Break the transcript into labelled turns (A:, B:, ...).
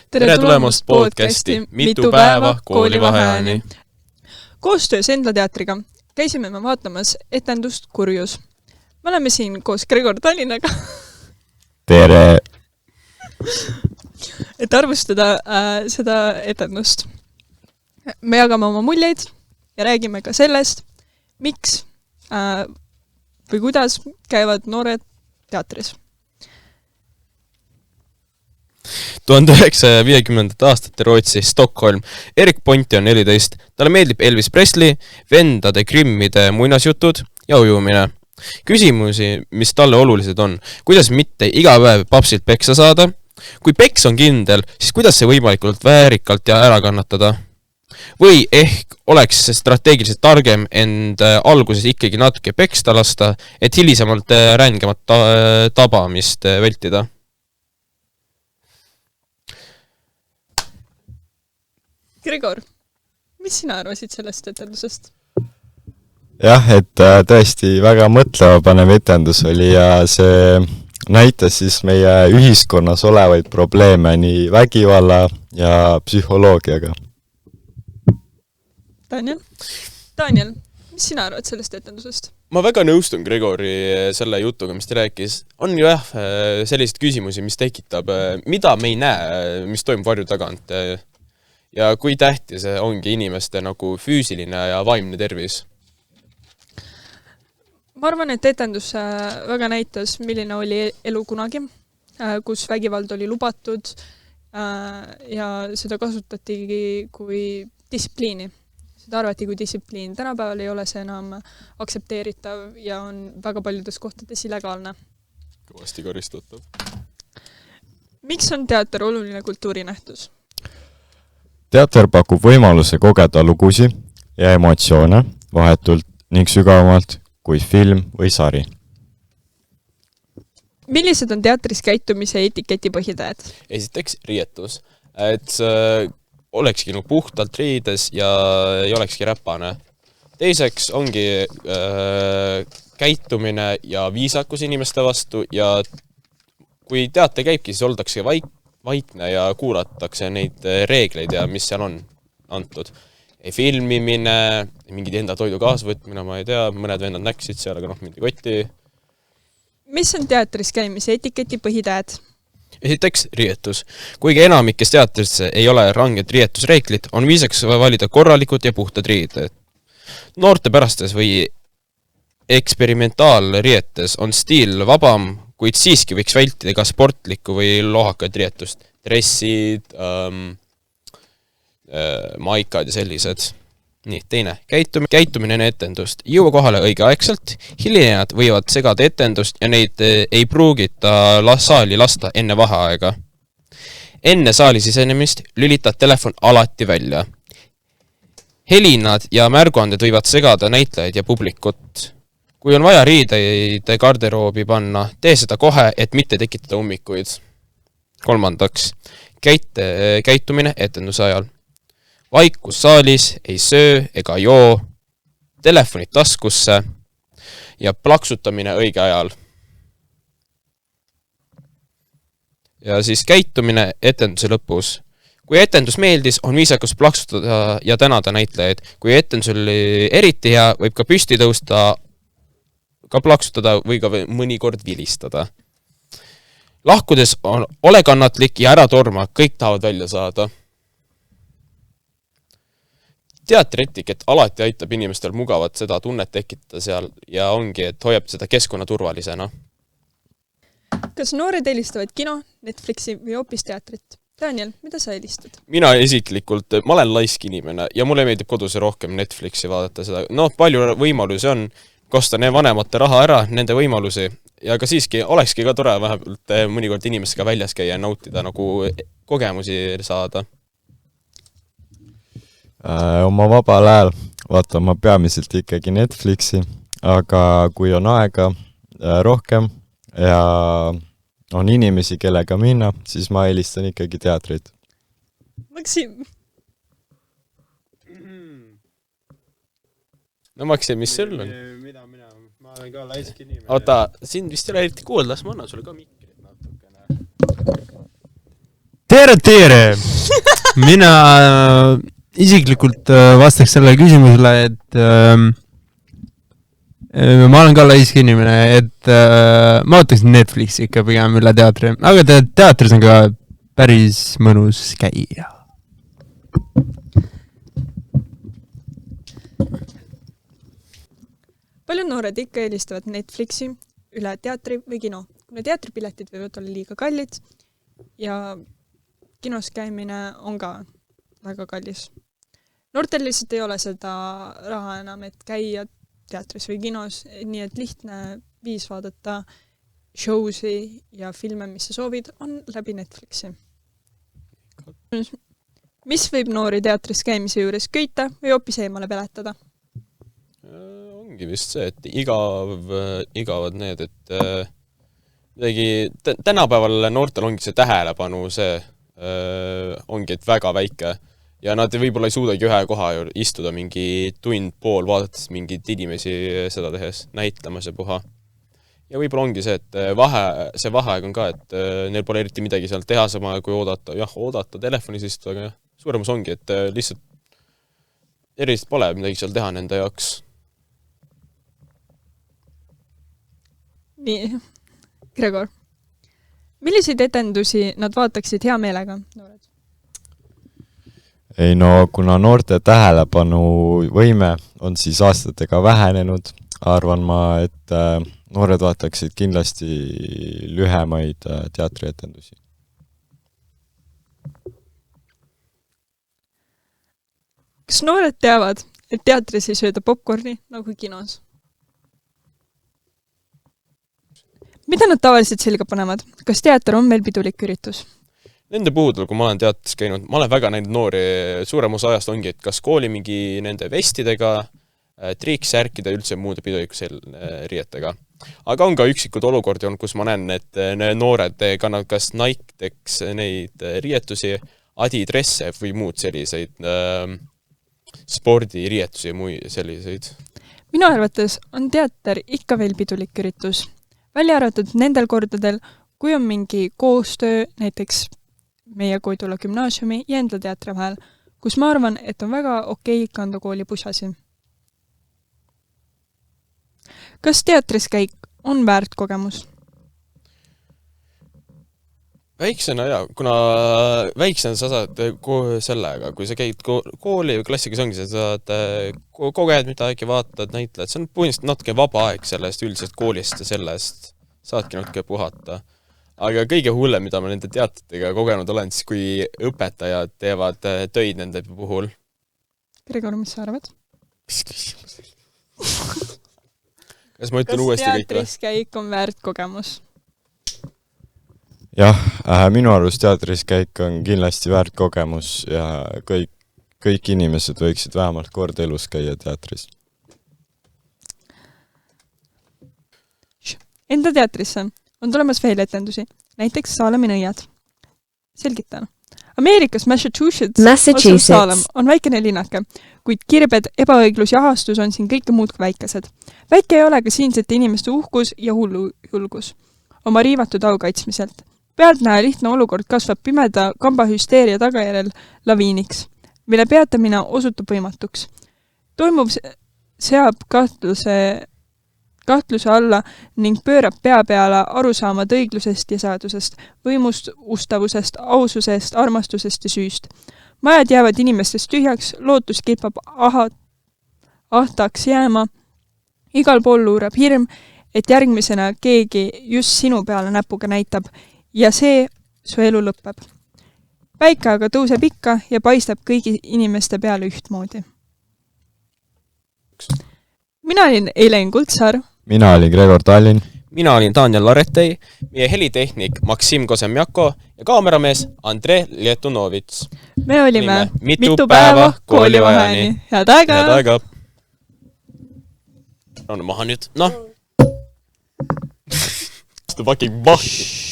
A: Tere tulemast podcasti Mitu päeva koolivaheajani.
B: Koostöös Endla teatriga käisime me vaatamas etendust Kurjus. Me oleme siin koos Gregor Tallinnaga.
A: Tere!
B: Et arvustada seda etendust. Me jagame oma muljeid ja räägime ka sellest, miks või kuidas käivad noored teatris.
C: 1950. aastate Rootsi, Stockholm. Erik Ponti on 14. Talle meeldib Elvis Presley, vendade Grimmide muinasjutud ja ujumine. Küsimusi, mis talle olulised on. Kuidas mitte iga päev papsilt peksa saada? Kui peks on kindel, siis kuidas see võimalikult väärikalt ja ära kannatada? Või ehk oleks strateegiliselt targem end alguses ikkagi natuke peksta lasta, et hilisemalt rängemat tabamist vältida?
B: Gregor, mis sina arvasid sellest etendusest?
A: Jah, et tõesti väga mõtlema panev etendus oli ja see näitas siis meie ühiskonnas olevaid probleeme nii vägivalla ja psühholoogiaga.
B: Daniel, mis sina arvad sellest etendusest?
C: Ma väga nõustun Gregori selle jutuga, mis ta rääkis. On ju selliseid küsimusi, mis tekitab, mida me ei näe, mis toimub varju tagant. Ja kui tähtis ongi inimeste nagu füüsiline ja vaimne tervis?
B: Ma arvan, et etendus väga näitas, milline oli elu kunagi, kus vägivald oli lubatud ja seda kasutatigi kui distsipliini. Seda arvati kui distsipliin. Tänapäeval ei ole see enam aktsepteeritav ja on väga paljudes kohtades illegaalne.
C: Kõvasti karistatav.
B: Miks on teater oluline kultuurinähtus?
A: Teater pakub võimaluse kogeda lugusi ja emotsioone vahetult ning sügavamalt kui film või sari.
B: Millised on teatris käitumise etiketi põhitõed?
C: Esiteks riietus, et olekski puhtalt riides ja ei olekski räpane. Teiseks ongi käitumine ja viisakus inimeste vastu ja kui teater käibki, siis oldakse vaikne ja kuulatakse neid reegleid ja mis seal on antud. Filmimine, mingid enda toidu kaasvõtmine, ma ei tea, mõned vennad näksid seal, aga mingi kotti.
B: Mis on teatris käimise etiketi põhitõed?
C: Esiteks rietus. Kuigi enamikes teatris ei ole ranged rietusreeklid, on viisaks valida korralikud ja puhtad riided. Noorte pärastes või eksperimentaalrietes on stiil vabam, kuid siiski võiks vältida ka sportlikku või lohakaid rietust. Dressid, maikad ja sellised. Nii, teine. Käitumine on etendust. Jõua kohale õigeaegselt. Hilinejad võivad segada etendust ja neid ei pruugita saali lasta enne vaheaega. Enne saali sisenemist lülitad telefon alati välja. Helinad ja märguanded võivad segada näitlejaid ja publikut. Kui on vaja riideid garderoobi panna, tee seda kohe, et mitte tekitada ummikuid. Kolmandaks, käitumine etenduse ajal. Vaikus saalis, ei söö ega joo, telefonid taskusse ja plaksutamine õige ajal. Ja siis käitumine etenduse lõpus. Kui etendus meeldis, on viisakus plaksutada ja tänada näitlejaid. Kui etendus oli eriti hea, võib ka püsti tõusta ka plaksutada või ka mõnikord vilistada. Lahkudes ole kannatlik ja ära torma, kõik tahavad välja saada. Teatrietiket alati aitab inimestel mugavat seda tunnet tekitada seal ja ongi, et hoiab seda keskkonna turvalisena.
B: Kas noored eelistavad kino, Netflixi või hoopis teatrit? Daniel, mida sa eelistad?
C: Mina isiklikult, ma olen laisk inimene ja mulle meeldib kodus rohkem Netflixi vaadata seda. Palju võimalusi on, kosta ne vanemate raha ära, nende võimalusi ja ka siiski olekski ka tore vähemalt mõnikord inimestega väljas käia ja nautida nagu kogemusi saada.
A: Oma vabal ajal vaatan ma peamiselt ikkagi Netflixi, aga kui on aega rohkem ja on inimesi, kellega minna, siis ma eelistan ikkagi teatrit.
B: Maksim.
C: No Maksim, mis sul on?
D: Mina? Ma olen ka laisk inimene.
C: Oota, sind vist ei ole eriti kuulda, las ma annan sulle ka mikrit natukene.
D: tere! Mina isiklikult vastaks sellele küsimusele, et ma olen ka laisk inimene, et ma ootaks Netflixi ikka pigem üle teatri, aga teatris on ka päris mõnus käia.
B: Paljud noored ikka eelistavad Netflixi üle teatri või kino, kuna teatripiletid võivad olla liiga kallid ja kinos käimine on ka väga kallis. Noortel lihtsalt ei ole seda raha enam, et käia teatris või kinos, nii et lihtne viis vaadata showsi ja filme, mis sa soovid, on läbi Netflixi. Mis võib noori teatris käimise juures köita või hoopis eemale peletada?
C: Ongi vist see, et igavad need, et midagi tänapäeval noortel ongi see tähelepanu, see ongi, et väga väike ja nad võib-olla ei suudagi ühe koha juurde istuda mingi tund-pool, vaadates mingid inimesi seda tehes, näitlemas ja puha. Ja võib-olla ongi see, et see vaheaeg on ka, et neil pole eriti midagi seal teha sama, kui oodata telefonis istuda, aga suuremas ongi, et lihtsalt erilist pole midagi seal teha nende jaoks.
B: Nii, Gregor. Milliseid etendusi nad vaataksid hea meelega, noored?
A: Ei no, kuna noorte tähelepanu võime on siis aastatega vähenenud, arvan ma, et noored vaataksid kindlasti lühemaid teatrietendusi.
B: Kas noored teavad, et teatris ei sööda popcorni nagu kinos? Mida nad tavaliselt selga panevad? Kas teater on meil pidulik üritus?
C: Nende puhudel, kui ma olen teatris käinud, ma olen väga näinud noori, suurem osa ajast ongi, et kas kooli mingi nende vestidega, triiksärkide üldse muude piduliku riietega. Aga on ka üksikud olukordi olnud, kus ma näen, et noored kannavad kas Nike-teks neid riietusi, adidresse või muud selliseid spordiriietusi ja muid selliseid.
B: Minu arvates on teater ikka veel pidulik üritus. Välja arvatud nendel kordadel, kui on mingi koostöö, näiteks meie Koidula gümnaasiumi ja enda teatri vahel, kus ma arvan, et on väga okei kanda kooli busasi. Kas teatris käik on väärt kogemus?
C: Väiksena jaa, kuna väiksena sa saad sellega, kui sa käid kooli või klassikas ongi, sa saad koged midagi, vaatad, näitled, see on põhimõtteliselt natuke vaba aeg sellest üldisest koolist ja sellest saadki natuke puhata. Aga kõige hullem, mida ma nende teatritega kogenud olen, siis kui õpetajad teevad töid nende puhul.
B: Gregor, mis sa arvad?
C: Mis küsimus? Kas ma ütlen uuesti kõik?
B: Kas teatris käik on väärt kogemus?
A: Jah, minu arust teatris käik on kindlasti väärt kogemus ja kõik inimesed võiksid vähemalt kord elus käia teatris.
B: Enda teatrisse on tulemas veel etendusi, näiteks Saalemi nõiad. Selgitan. Ameerikas Massachusetts Salem on väikene linnake, kuid kirbed, ebaõiglus ja ahastus on siin kõike muud kui väikesed. Väike ei ole ka siinsete inimeste uhkus ja julgus oma riivatud au kaitsmiselt. Pealtnäha lihtne olukord kasvab pimeda kambahüsteeria tagajärjel laviiniks, mille peatamine osutub võimatuks. Toimuv seab kahtluse alla ning pöörab pea peale arusaamad õiglusest ja seadusest, võimust, ustavusest, aususest, armastusest ja süüst. Majad jäävad inimestest tühjaks, lootus kipab ahtaks jääma, igal pool luurab hirm, et järgmisena keegi just sinu peale näpuga näitab ja see su elu lõpeb. Päike aga tõuseb ikka ja paistab kõigi inimeste peale ühtmoodi. Mina olin Eilen Kuldsaar.
A: Mina olin Gregor Tallinn.
C: Mina olin Daniel Laretei, meie helitehnik Maksim Kosemjako ja kaameramees Andrei Lietunovits.
B: Me olime mitu päeva koolivaheni. Head aega!
C: On maha nüüd, noh. Fucking vahti.